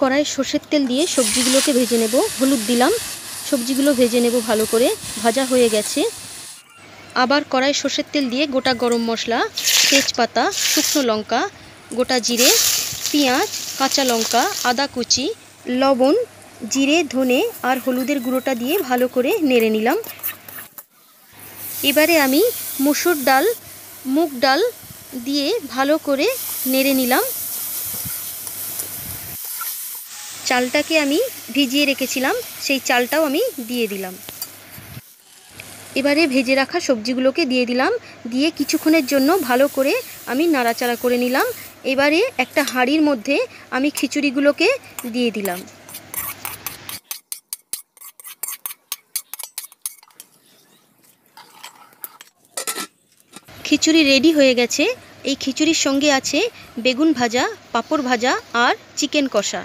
কড়াই সর্ষের তেল দিয়ে সবজিগুলোকে ভেজে নেব। হলুদ দিলাম, সবজিগুলো ভেজে নেব ভালো করে। ভাজা হয়ে গেছে। আবার কড়াই সর্ষের তেল দিয়ে গোটা গরম মশলা, তেজপাতা, শুকনো লঙ্কা, গোটা জিরে, পেঁয়াজ, কাঁচা লঙ্কা, আদা কুচি, লবণ, জিরে, ধনে আর হলুদের গুঁড়োটা দিয়ে ভালো করে নেড়ে নিলাম। এবারে আমি মসুর ডাল, মুগ ডাল দিয়ে ভালো করে নেড়ে নিলাম। চালটাকে আমি ভিজিয়ে রেখেছিলাম, সেই চালটাও আমি দিয়ে দিলাম। এবারে ভেজে রাখা সবজিগুলোকে দিয়ে দিলাম, দিয়ে কিছুক্ষণের জন্য ভালো করে আমি নাড়াচাড়া করে নিলাম। এবারে একটা হাঁড়ির মধ্যে আমি খিচুড়িগুলোকে দিয়ে দিলাম। খিচুড়ি রেডি হয়ে গেছে। এই খিচুড়ির সঙ্গে আছে বেগুন ভাজা, পাঁপড় ভাজা আর চিকেন কষা।